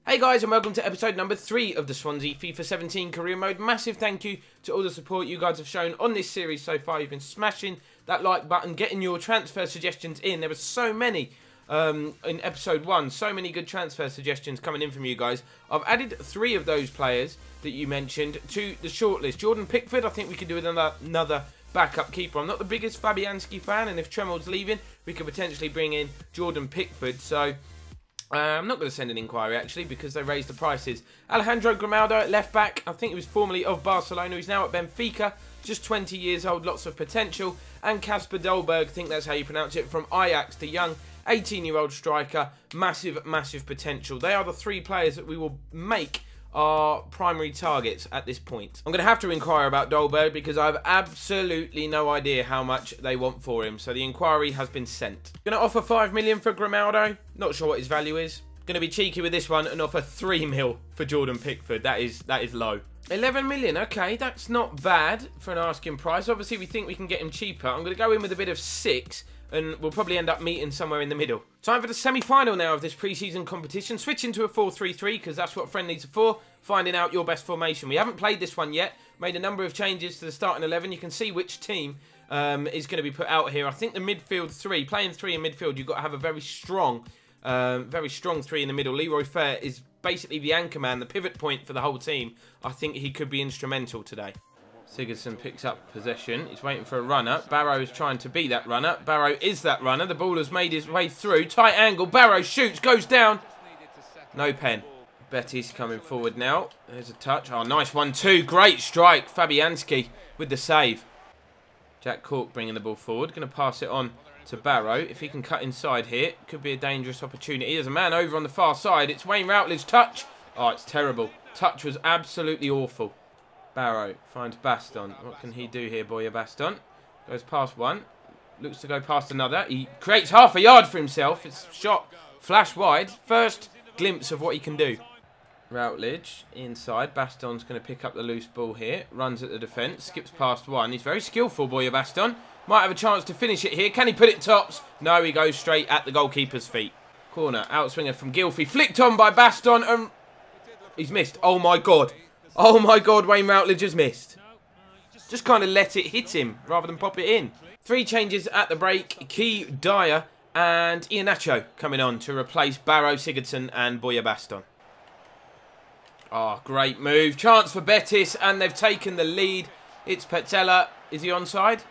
Hey guys, and welcome to episode number 3 of the Swansea FIFA 17 career mode. Massive thank you to all the support you guys have shown on this series so far. You've been smashing that like button, getting your transfer suggestions in. There were so many in episode 1, so many good transfer suggestions coming in from you guys. I've added 3 of those players that you mentioned to the shortlist. Jordan Pickford, I think we could do with another backup keeper. I'm not the biggest Fabianski fan, and if Tremel's leaving, we could potentially bring in Jordan Pickford. So I'm not going to send an inquiry, actually, because they raised the prices. Alejandro Grimaldo at left-back. I think he was formerly of Barcelona. He's now at Benfica. Just 20 years old, lots of potential. And Kasper Dolberg, I think that's how you pronounce it, from Ajax, the young 18-year-old striker. Massive, massive potential. They are the 3 players that we will make our primary targets at this point. I'm going to have to inquire about Dolberg because I have absolutely no idea how much they want for him. So the inquiry has been sent. Going to offer 5 million for Grimaldo. Not sure what his value is. Going to be cheeky with this one and offer 3 mil for Jordan Pickford. That is low. 11 million. Okay, that's not bad for an asking price. Obviously, we think we can get him cheaper. I'm going to go in with a bid of 6. And we'll probably end up meeting somewhere in the middle. Time for the semi-final now of this pre-season competition. Switching to a 4-3-3 because that's what friendlies are for. Finding out your best formation. We haven't played this one yet. Made a number of changes to the starting 11. You can see which team is going to be put out here. I think the midfield 3, playing 3 in midfield, you've got to have a very strong 3 in the middle. Leroy Fer is basically the anchor man, the pivot point for the whole team. I think he could be instrumental today. Sigurdsson picks up possession. He's waiting for a runner. Barrow is trying to be that runner. Barrow is that runner. The ball has made his way through. Tight angle. Barrow shoots. Goes down. No pen. Betty's coming forward now. There's a touch. Oh, nice 1-2. Great strike. Fabianski with the save. Jack Cork bringing the ball forward. Going to pass it on to Barrow. If he can cut inside here, could be a dangerous opportunity. There's a man over on the far side. It's Wayne Routledge's touch. Oh, it's terrible. Touch was absolutely awful. Barrow finds Baston. What can he do here, Boya Baston? Goes past one. Looks to go past another. He creates half a yard for himself. It's shot flash wide. First glimpse of what he can do. Routledge inside. Baston's going to pick up the loose ball here. Runs at the defence. Skips past one. He's very skillful, Boya Baston. Might have a chance to finish it here. Can he put it tops? No, he goes straight at the goalkeeper's feet. Corner. Outswinger from Gylfi. Flicked on by Baston. And he's missed. Oh, my God. Oh my God, Wayne Routledge has missed. Just kind of let it hit him rather than pop it in. 3 changes at the break. Key, Dyer and Iheanacho coming on to replace Barrow, Sigurdsson and Boya Baston. Oh, great move. Chance for Betis and they've taken the lead. It's Petzela. Is he onside?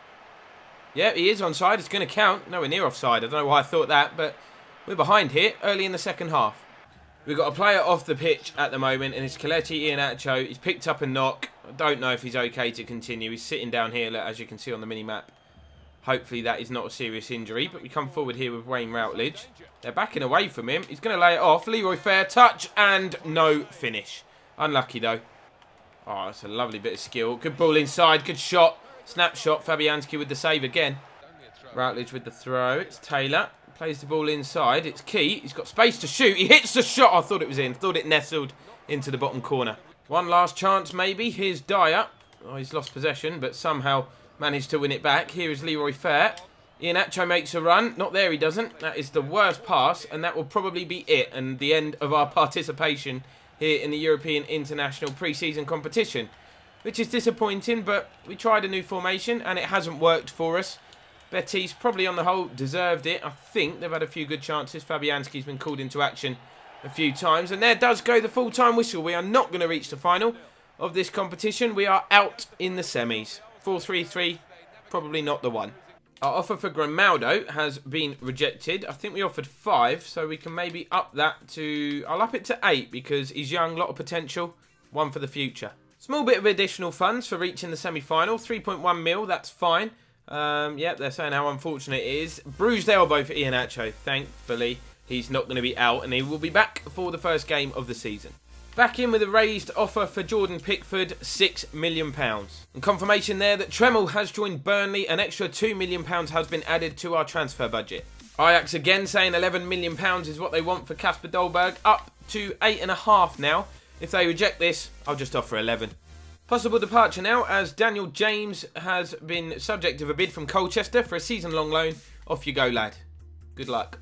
Yeah, he is onside. It's going to count. Nowhere near offside. I don't know why I thought that, but we're behind here early in the second half. We've got a player off the pitch at the moment, and it's Kelechi Iheanacho. He's picked up a knock. I don't know if he's okay to continue. He's sitting down here, as you can see on the mini-map. Hopefully that is not a serious injury, but we come forward here with Wayne Routledge. They're backing away from him. He's going to lay it off. Leroy Fer, touch, and no finish. Unlucky, though. Oh, that's a lovely bit of skill. Good ball inside, good shot. Snapshot, Fabianski with the save again. Routledge with the throw. It's Taylor. Plays the ball inside. It's Key. He's got space to shoot. He hits the shot. I thought it was in. Thought it nestled into the bottom corner. One last chance maybe. Here's Dyer. Oh, he's lost possession, but somehow managed to win it back. Here is Leroy Fer. Iheanacho makes a run. Not there, he doesn't. That is the worst pass, and that will probably be it and the end of our participation here in the European International pre-season competition, which is disappointing, but we tried a new formation and it hasn't worked for us. Betis probably on the whole deserved it. I think they've had a few good chances. Fabianski's been called into action a few times. And there does go the full-time whistle. We are not going to reach the final of this competition. We are out in the semis. 4-3-3, probably not the one. Our offer for Grimaldo has been rejected. I think we offered 5, so we can maybe up that to... I'll up it to 8 because he's young, a lot of potential. One for the future. Small bit of additional funds for reaching the semi-final. 3.1 mil, that's fine. Yep, they're saying how unfortunate it is. Bruised elbow for Iheanacho. Thankfully, he's not going to be out and he will be back for the first game of the season. Back in with a raised offer for Jordan Pickford, £6 million. And confirmation there that Tremel has joined Burnley. An extra £2 million has been added to our transfer budget. Ajax again saying £11 million is what they want for Kasper Dolberg. Up to 8.5 now. If they reject this, I'll just offer 11. Possible departure now as Daniel James has been subject of a bid from Colchester for a season-long loan. Off you go, lad. Good luck.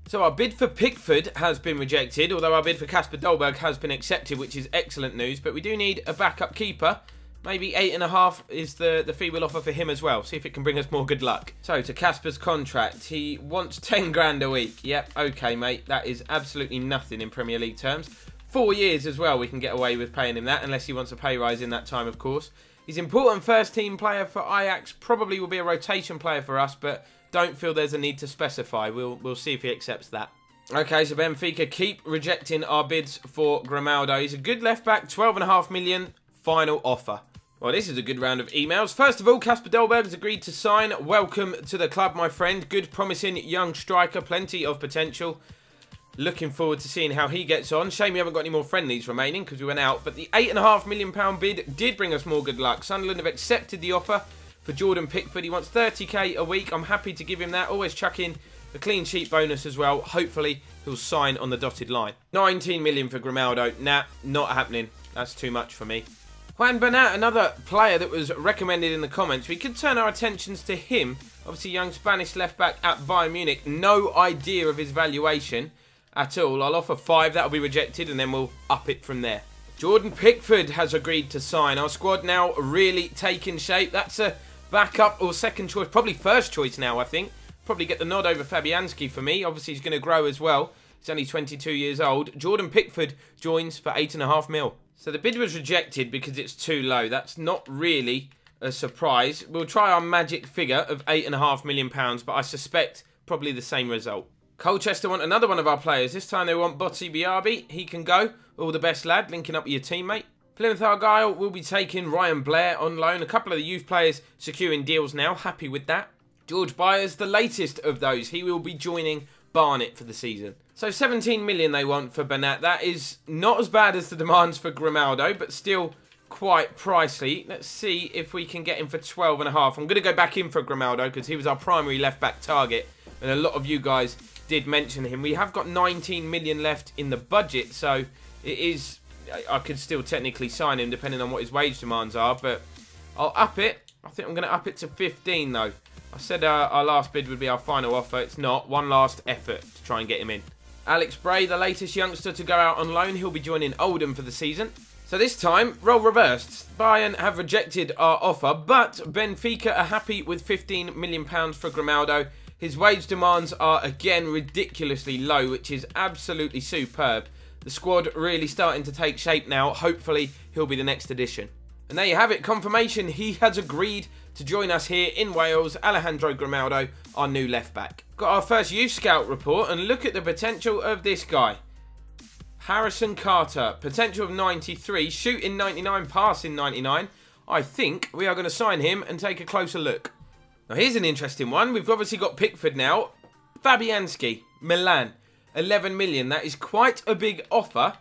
So our bid for Pickford has been rejected, although our bid for Kasper Dolberg has been accepted, which is excellent news. But we do need a backup keeper. Maybe 8.5 is the fee we'll offer for him as well. See if it can bring us more good luck. So to Kasper's contract, he wants 10 grand a week. Yep, okay, mate. That is absolutely nothing in Premier League terms. 4 years as well, we can get away with paying him that, unless he wants a pay rise in that time, of course. He's an important first-team player for Ajax. Probably will be a rotation player for us, but don't feel there's a need to specify. We'll see if he accepts that. Okay, so Benfica keep rejecting our bids for Grimaldo. He's a good left-back, 12.5 million, final offer. Well, this is a good round of emails. First of all, Kasper Dolberg has agreed to sign. Welcome to the club, my friend. Good, promising young striker, plenty of potential. Looking forward to seeing how he gets on. Shame we haven't got any more friendlies remaining because we went out. But the £8.5 million bid did bring us more good luck. Sunderland have accepted the offer for Jordan Pickford. He wants 30k a week. I'm happy to give him that. Always chuck in the clean sheet bonus as well. Hopefully, he'll sign on the dotted line. 19 million for Grimaldo. Nah, not happening. That's too much for me. Juan Bernat, another player that was recommended in the comments. We could turn our attentions to him. Obviously, young Spanish left-back at Bayern Munich. No idea of his valuation at all. I'll offer 5. That'll be rejected, and then we'll up it from there. Jordan Pickford has agreed to sign. Our squad now really taking shape. That's a backup or second choice. Probably first choice now, I think. Probably get the nod over Fabianski for me. Obviously, he's going to grow as well. He's only 22 years old. Jordan Pickford joins for 8.5 mil. So the bid was rejected because it's too low. That's not really a surprise. We'll try our magic figure of £8.5 million, but I suspect probably the same result. Colchester want another one of our players. This time they want Botti Biabi. He can go. All the best, lad. Linking up with your teammate. Plymouth Argyle will be taking Ryan Blair on loan. A couple of the youth players securing deals now. Happy with that. George Byers, the latest of those. He will be joining Barnet for the season. So 17 million they want for Bernat. That is not as bad as the demands for Grimaldo, but still quite pricey. Let's see if we can get him for 12.5. I'm going to go back in for Grimaldo because he was our primary left-back target. And a lot of you guys did mention him. We have got 19 million left in the budget, so it is... I could still technically sign him depending on what his wage demands are, but I'll up it. I think I'm going to up it to 15 though. I said our last bid would be our final offer. It's not. One last effort to try and get him in. Alex Bray, the latest youngster to go out on loan. He'll be joining Oldham for the season. So this time, role reversed. Bayern have rejected our offer, but Benfica are happy with £15 million for Grimaldo. His wage demands are again ridiculously low, which is absolutely superb. The squad really starting to take shape now. Hopefully, he'll be the next addition. And there you have it. Confirmation. He has agreed to join us here in Wales. Alejandro Grimaldo, our new left-back. Got our first youth scout report, and look at the potential of this guy. Harrison Carter. Potential of 93. Shooting 99. Passing 99. I think we are going to sign him and take a closer look. Now, here's an interesting one. We've obviously got Pickford now. Fabianski. Milan. 11 million. That is quite a big offer.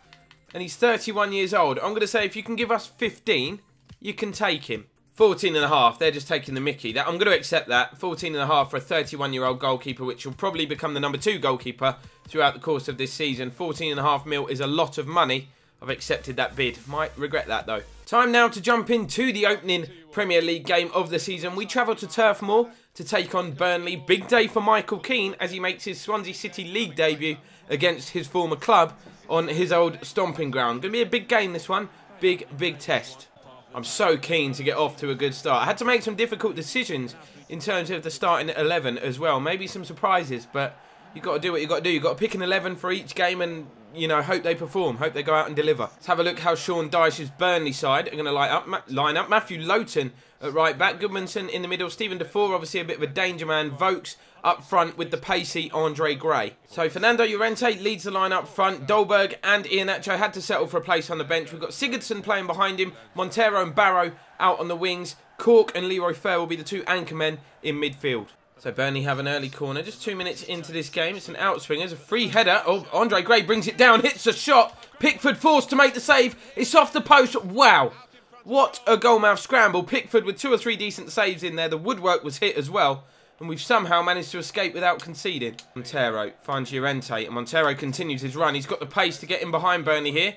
And he's 31 years old. I'm going to say if you can give us 15, you can take him. 14.5. They're just taking the mickey. I'm going to accept that. 14.5 for a 31-year-old goalkeeper, which will probably become the number 2 goalkeeper throughout the course of this season. 14.5 mil is a lot of money. I've accepted that bid. Might regret that, though. Time now to jump into the opening Premier League game of the season. We travel to Turf Moor to take on Burnley. Big day for Michael Keane as he makes his Swansea City League debut against his former club on his old stomping ground. Going to be a big game, this one. Big, big test. I'm so keen to get off to a good start. I had to make some difficult decisions in terms of the starting 11 as well. Maybe some surprises, but you've got to do what you've got to do. You've got to pick an 11 for each game and, you know, hope they perform. Hope they go out and deliver. Let's have a look how Sean Dyche's Burnley side are going to line up. Matthew Lowton at right back. Goodmanson in the middle. Stephen Defour, obviously a bit of a danger man. Vokes up front with the pacey Andre Gray. So Fernando Llorente leads the line up front. Dolberg and Iheanacho had to settle for a place on the bench. We've got Sigurdsson playing behind him. Montero and Barrow out on the wings. Cork and Leroy Fer will be the 2 anchor men in midfield. So Burnley have an early corner. Just 2 minutes into this game. It's an outswing. There's a free header. Oh, Andre Gray brings it down. Hits a shot. Pickford forced to make the save. It's off the post. Wow. What a goalmouth scramble. Pickford with 2 or 3 decent saves in there. The woodwork was hit as well. And we've somehow managed to escape without conceding. Montero finds Llorente. And Montero continues his run. He's got the pace to get in behind Burnley here.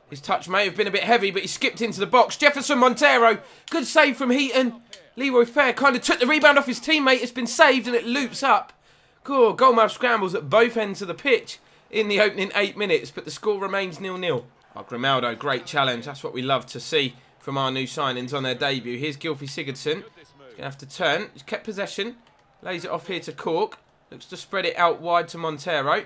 His touch may have been a bit heavy, but he skipped into the box. Jefferson Montero. Good save from Heaton. Leroy Fer kind of took the rebound off his teammate. It's been saved and it loops up. Cool, goalmouth scrambles at both ends of the pitch in the opening 8 minutes, but the score remains 0-0. Oh, Grimaldo, great challenge. That's what we love to see from our new signings on their debut. Here's Gylfi Sigurdsson. He's going to have to turn. He's kept possession. Lays it off here to Cork. Looks to spread it out wide to Montero.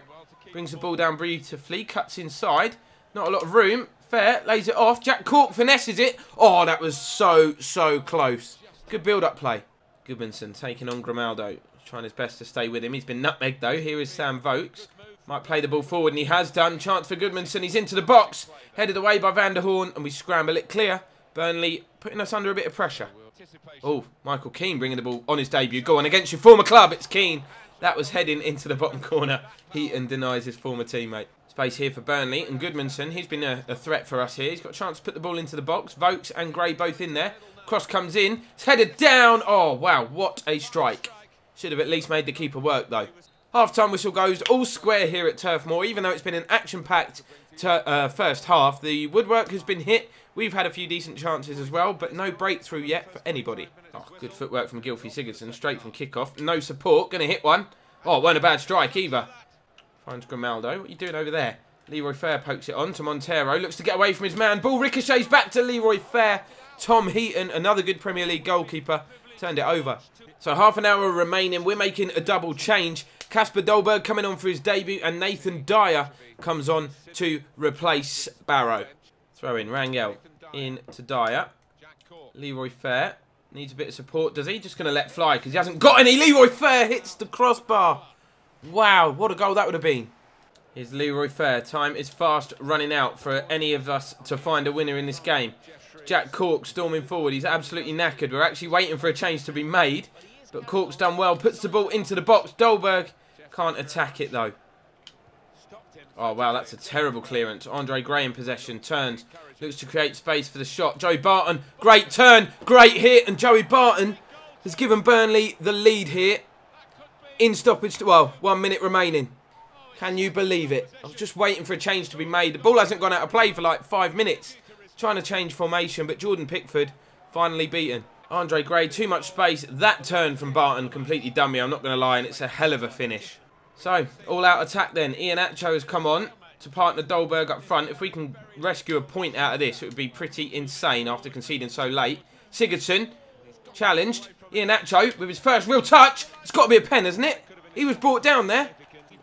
Brings the ball down beautifully. Cuts inside. Not a lot of room. Fair. Lays it off. Jack Cork finesses it. Oh, that was so close. Good build-up play. Goodmanson taking on Grimaldo. Trying his best to stay with him. He's been nutmegged though. Here is Sam Vokes. Might play the ball forward, and he has done. Chance for Goodmanson. He's into the box. Headed away by Van der Hoorn, and we scramble it clear. Burnley putting us under a bit of pressure. Oh, Michael Keane bringing the ball on his debut. Go on, against your former club. It's Keane. That was heading into the bottom corner. Heaton denies his former teammate. Space here for Burnley, and Goodmanson. He's been a threat for us here. He's got a chance to put the ball into the box. Vokes and Gray both in there. Cross comes in. It's headed down. Oh, wow. What a strike. Should have at least made the keeper work, though. Half-time whistle goes all square here at Turf Moor. Even though it's been an action-packed first half, the woodwork has been hit. We've had a few decent chances as well, but no breakthrough yet for anybody. Oh, good footwork from Gylfi Sigurdsson, straight from kick-off. No support, going to hit one. Oh, it weren't a bad strike either. Finds Grimaldo. What are you doing over there? Leroy Fair pokes it on to Montero. Looks to get away from his man. Ball ricochets back to Leroy Fair. Tom Heaton, another good Premier League goalkeeper, turned it over. So half an hour remaining. We're making a double change. Kasper Dolberg coming on for his debut, and Nathan Dyer comes on to replace Barrow. Throw in Rangel in to Dyer. Leroy Fair needs a bit of support, does he? Just going to let fly because he hasn't got any. Leroy Fair hits the crossbar. Wow, what a goal that would have been. Here's Leroy Fair. Time is fast running out for any of us to find a winner in this game. Jack Cork storming forward. He's absolutely knackered. We're actually waiting for a change to be made. But Cork's done well. Puts the ball into the box. Dolberg can't attack it, though. Oh, wow. That's a terrible clearance. Andre Gray in possession. Turns. Looks to create space for the shot. Joey Barton. Great turn. Great hit. And Joey Barton has given Burnley the lead here. In stoppage. Well, 1 minute remaining. Can you believe it? I was just waiting for a change to be made. The ball hasn't gone out of play for like 5 minutes. Trying to change formation, but Jordan Pickford finally beaten. Andre Gray, too much space. That turn from Barton completely done me, I'm not going to lie, and it's a hell of a finish. So, all-out attack then. Iheanacho has come on to partner Dolberg up front. If we can rescue a point out of this, it would be pretty insane after conceding so late. Sigurdsson, challenged. Iheanacho with his first real touch. It's got to be a pen, hasn't it? He was brought down there.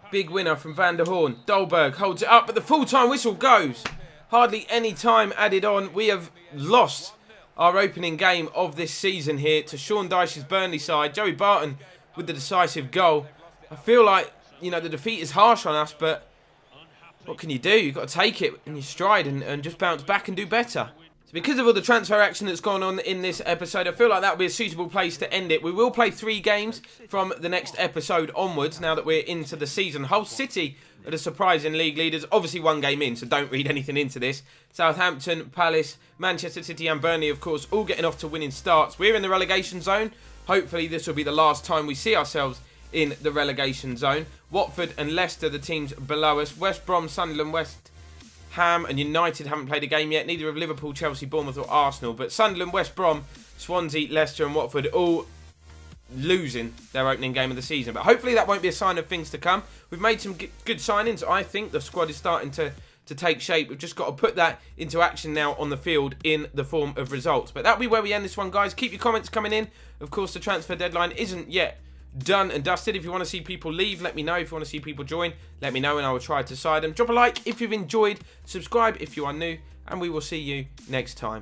Big winner from Van der Hoorn. Dolberg holds it up, but the full-time whistle goes. Hardly any time added on. We have lost our opening game of this season here to Sean Dyche's Burnley side. Joey Barton with the decisive goal. I feel like, you know, the defeat is harsh on us, but what can you do? You've got to take it in your stride and just bounce back and do better. So because of all the transfer action that's gone on in this episode, I feel like that would be a suitable place to end it. We will play 3 games from the next episode onwards now that we're into the season. Hull City are the surprising league leaders. Obviously 1 game in, so don't read anything into this. Southampton, Palace, Manchester City and Burnley, of course, all getting off to winning starts. We're in the relegation zone. Hopefully this will be the last time we see ourselves in the relegation zone. Watford and Leicester, the teams below us. West Brom, Sunderland, West Ham and United haven't played a game yet. Neither have Liverpool, Chelsea, Bournemouth or Arsenal. But Sunderland, West Brom, Swansea, Leicester and Watford all losing their opening game of the season. But hopefully that won't be a sign of things to come. We've made some good signings. I think the squad is starting to take shape. We've just got to put that into action now on the field in the form of results. But that'll be where we end this one, guys. Keep your comments coming in. Of course, the transfer deadline isn't yet done and dusted. If you want to see people leave, let me know. If you want to see people join, let me know and I will try to side them. Drop a like if you've enjoyed. Subscribe if you are new. And we will see you next time.